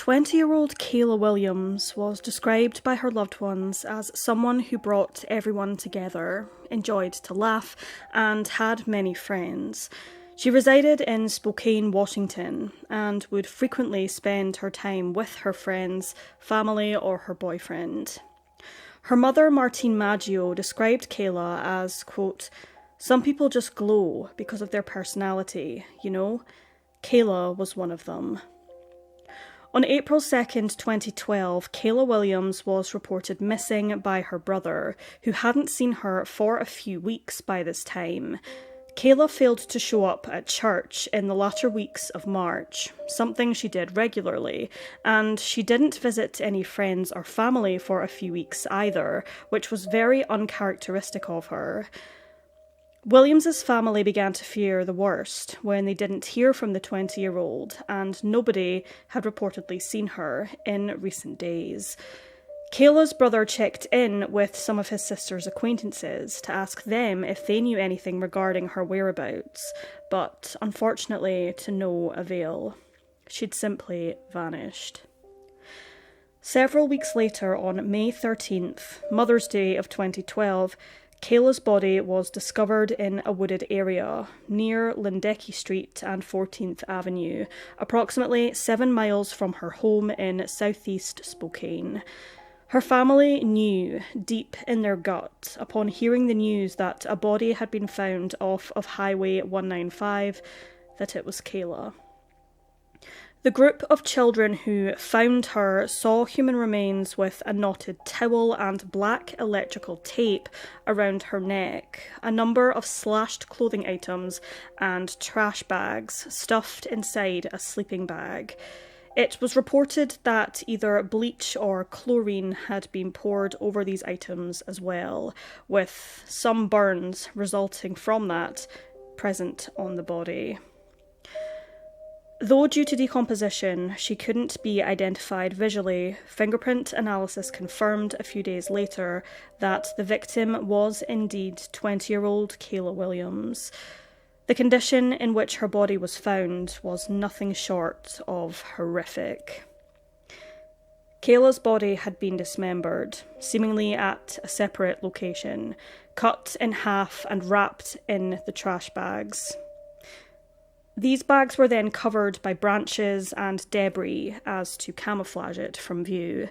20-year-old Kayla Williams was described by her loved ones as someone who brought everyone together, enjoyed to laugh, and had many friends. She resided in Spokane, Washington, and would frequently spend her time with her friends, family, or her boyfriend. Her mother, Martine Myuu, described Kayla as, quote, "Some people just glow because of their personality, you know? Kayla was one of them." On April 2nd, 2012, Kayla Williams was reported missing by her brother, who hadn't seen her for a few weeks by this time. Kayla failed to show up at church in the latter weeks of March, something she did regularly, and she didn't visit any friends or family for a few weeks either, which was very uncharacteristic of her. Williams's family began to fear the worst when they didn't hear from the 20-year-old, and nobody had reportedly seen her in recent days. Kayla's brother checked in with some of his sister's acquaintances to ask them if they knew anything regarding her whereabouts, but unfortunately to no avail. She'd simply vanished. Several weeks later, on May 13th, Mother's Day of 2012, Kayla's body was discovered in a wooded area near Lindecki Street and 14th Avenue, approximately 7 miles from her home in southeast Spokane. Her family knew, deep in their gut, upon hearing the news that a body had been found off of Highway 195, that it was Kayla. The group of children who found her saw human remains with a knotted towel and black electrical tape around her neck, a number of slashed clothing items, and trash bags stuffed inside a sleeping bag. It was reported that either bleach or chlorine had been poured over these items as well, with some burns resulting from that present on the body. Though due to decomposition, she couldn't be identified visually, fingerprint analysis confirmed a few days later that the victim was indeed 20-year-old Kayla Williams. The condition in which her body was found was nothing short of horrific. Kayla's body had been dismembered, seemingly at a separate location, cut in half and wrapped in the trash bags. These bags were then covered by branches and debris as to camouflage it from view.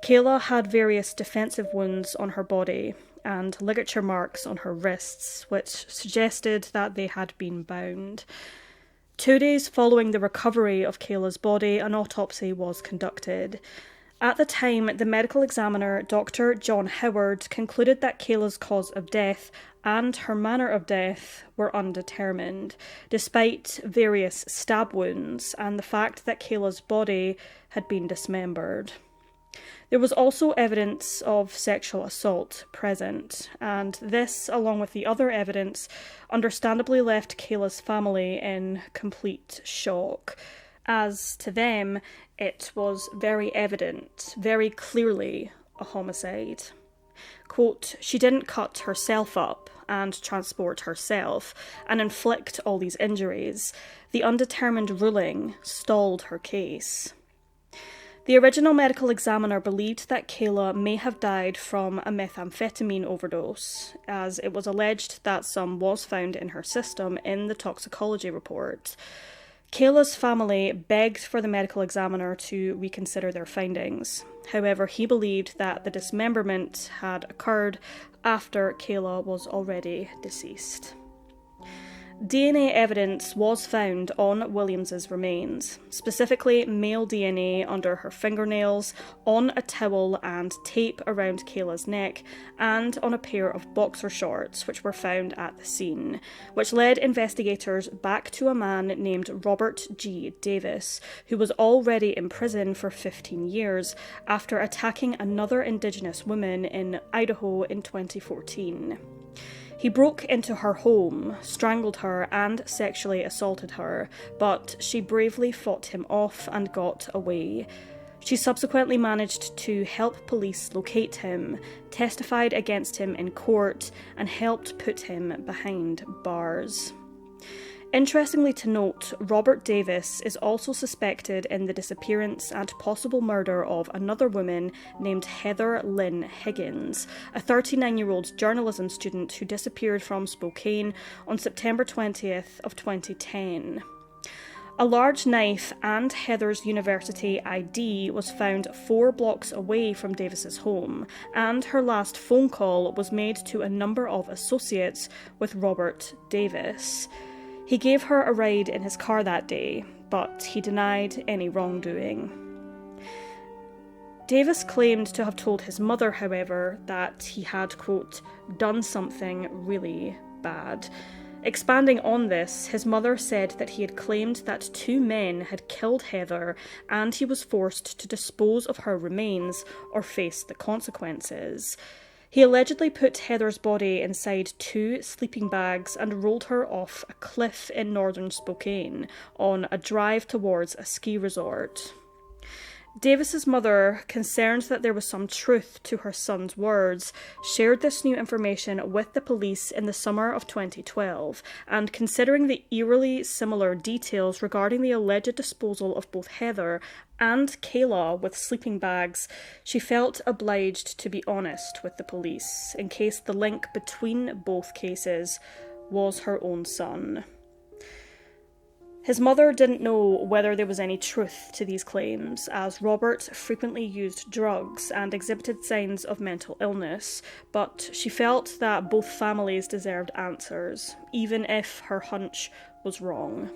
Kayla had various defensive wounds on her body and ligature marks on her wrists, which suggested that they had been bound. 2 days following the recovery of Kayla's body, an autopsy was conducted. At the time, the medical examiner, Dr. John Howard, concluded that Kayla's cause of death and her manner of death were undetermined, despite various stab wounds and the fact that Kayla's body had been dismembered. There was also evidence of sexual assault present, and this, along with the other evidence, understandably left Kayla's family in complete shock. As to them, it was very evident, very clearly a homicide. Quote, "She didn't cut herself up and transport herself and inflict all these injuries. The undetermined ruling stalled her case." The original medical examiner believed that Kayla may have died from a methamphetamine overdose, as it was alleged that some was found in her system in the toxicology report. Kayla's family begged for the medical examiner to reconsider their findings. However, he believed that the dismemberment had occurred after Kayla was already deceased. DNA evidence was found on Williams's remains, specifically male DNA under her fingernails, on a towel and tape around Kayla's neck, and on a pair of boxer shorts which were found at the scene, which led investigators back to a man named Robert G. Davis, who was already in prison for 15 years after attacking another Indigenous woman in Idaho in 2014. He broke into her home, strangled her and sexually assaulted her, but she bravely fought him off and got away. She subsequently managed to help police locate him, testified against him in court, and helped put him behind bars. Interestingly to note, Robert Davis is also suspected in the disappearance and possible murder of another woman named Heather Lynn Higgins, a 39-year-old journalism student who disappeared from Spokane on September 20th of 2010. A large knife and Heather's university ID was found 4 blocks away from Davis's home, and her last phone call was made to a number of associates with Robert Davis. He gave her a ride in his car that day, but he denied any wrongdoing. Davis claimed to have told his mother, however, that he had, quote, done something really bad. Expanding on this, his mother said that he had claimed that 2 men had killed Heather and he was forced to dispose of her remains or face the consequences. He allegedly put Heather's body inside 2 sleeping bags and rolled her off a cliff in northern Spokane on a drive towards a ski resort. Davis's mother, concerned that there was some truth to her son's words, shared this new information with the police in the summer of 2012, and considering the eerily similar details regarding the alleged disposal of both Heather and Kayla with sleeping bags, she felt obliged to be honest with the police, in case the link between both cases was her own son. His mother didn't know whether there was any truth to these claims, as Robert frequently used drugs and exhibited signs of mental illness, but she felt that both families deserved answers, even if her hunch was wrong.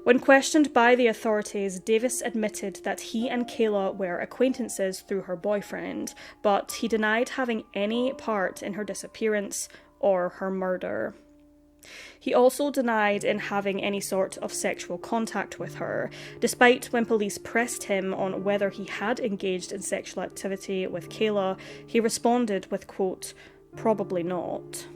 When questioned by the authorities, Davis admitted that he and Kayla were acquaintances through her boyfriend, but he denied having any part in her disappearance or her murder. He also denied in having any sort of sexual contact with her, despite when police pressed him on whether he had engaged in sexual activity with Kayla, he responded with, quote, probably not.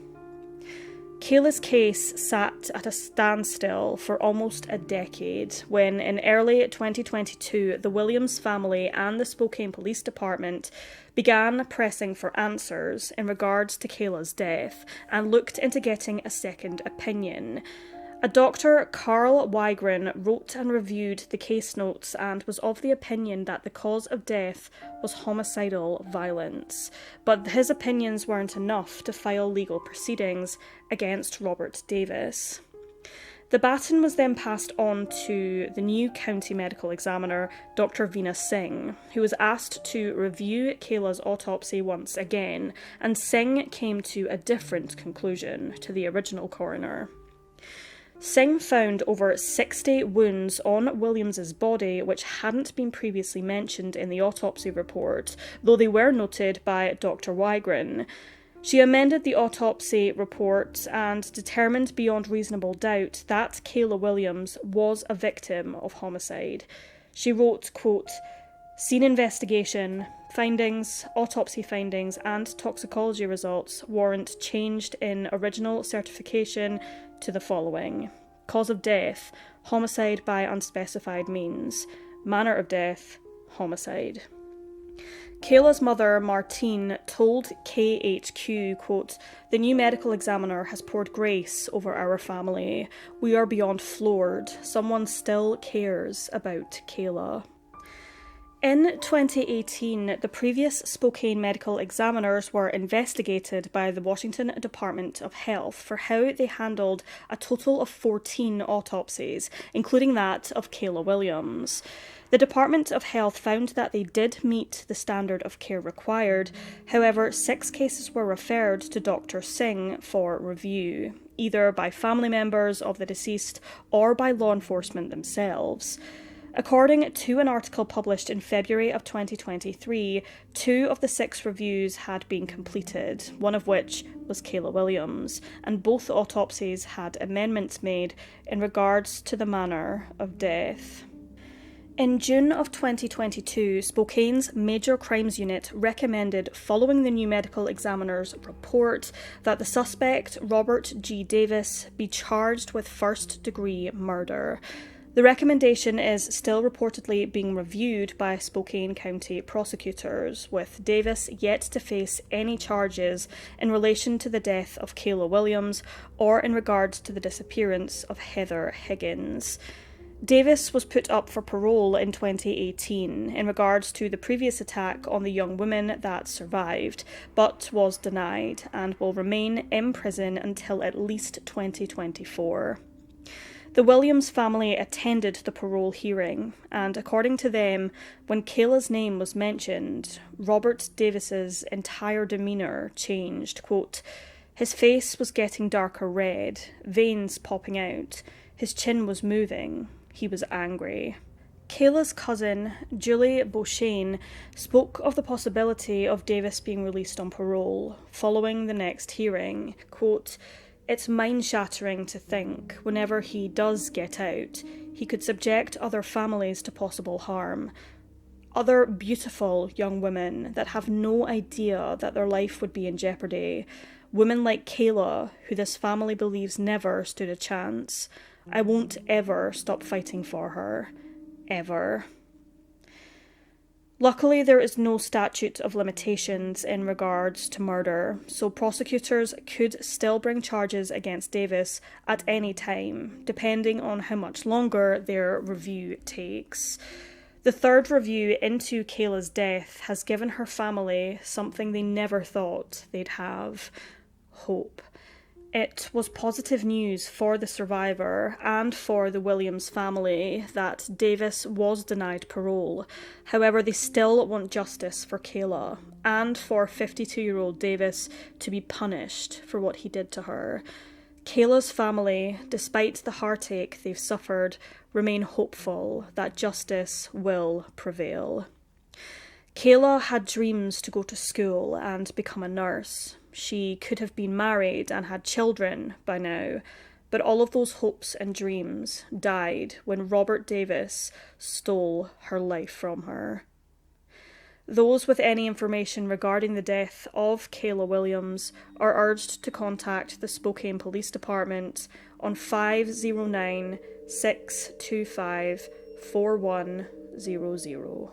Kayla's case sat at a standstill for almost a decade when, in early 2022, the Williams family and the Spokane Police Department began pressing for answers in regards to Kayla's death and looked into getting a second opinion. A Dr. Carl Wygren wrote and reviewed the case notes and was of the opinion that the cause of death was homicidal violence, but his opinions weren't enough to file legal proceedings against Robert Davis. The baton was then passed on to the new county medical examiner, Dr. Veena Singh, who was asked to review Kayla's autopsy once again, and Singh came to a different conclusion to the original coroner. Singh found over 60 wounds on Williams's body which hadn't been previously mentioned in the autopsy report, though they were noted by Dr. Wygren. She amended the autopsy report and determined beyond reasonable doubt that Kayla Williams was a victim of homicide. She wrote, quote, scene investigation, findings, autopsy findings and toxicology results warrant changed in original certification to the following. Cause of death, homicide by unspecified means. Manner of death, homicide. Kayla's mother, Martine, told KHQ, quote, the new medical examiner has poured grace over our family. We are beyond floored. Someone still cares about Kayla. In 2018, the previous Spokane medical examiners were investigated by the Washington Department of Health for how they handled a total of 14 autopsies, including that of Kayla Williams. The Department of Health found that they did meet the standard of care required. However, 6 cases were referred to Dr. Singh for review, either by family members of the deceased or by law enforcement themselves. According to an article published in February of 2023, 2 of the 6 reviews had been completed, one of which was Kayla Williams, and both autopsies had amendments made in regards to the manner of death. In June of 2022, Spokane's Major Crimes Unit recommended, following the new medical examiner's report, that the suspect, Robert G. Davis, be charged with first-degree murder. The recommendation is still reportedly being reviewed by Spokane County prosecutors, with Davis yet to face any charges in relation to the death of Kayla Williams or in regards to the disappearance of Heather Higgins. Davis was put up for parole in 2018 in regards to the previous attack on the young woman that survived, but was denied and will remain in prison until at least 2024. The Williams family attended the parole hearing, and according to them, when Kayla's name was mentioned, Robert Davis's entire demeanour changed. Quote, "His face was getting darker red, veins popping out, his chin was moving, he was angry." Kayla's cousin, Julie Beauchesne, spoke of the possibility of Davis being released on parole following the next hearing. Quote, "It's mind-shattering to think, whenever he does get out, he could subject other families to possible harm. Other beautiful young women that have no idea that their life would be in jeopardy. Women like Kayla, who this family believes never stood a chance. I won't ever stop fighting for her. Ever." Luckily, there is no statute of limitations in regards to murder, so prosecutors could still bring charges against Davis at any time, depending on how much longer their review takes. The third review into Kayla's death has given her family something they never thought they'd have: hope. It was positive news for the survivor and for the Williams family that Davis was denied parole. However, they still want justice for Kayla and for 52-year-old Davis to be punished for what he did to her. Kayla's family, despite the heartache they've suffered, remain hopeful that justice will prevail. Kayla had dreams to go to school and become a nurse. She could have been married and had children by now, but all of those hopes and dreams died when Robert Davis stole her life from her. Those with any information regarding the death of Kayla Williams are urged to contact the Spokane Police Department on 509 625 4100.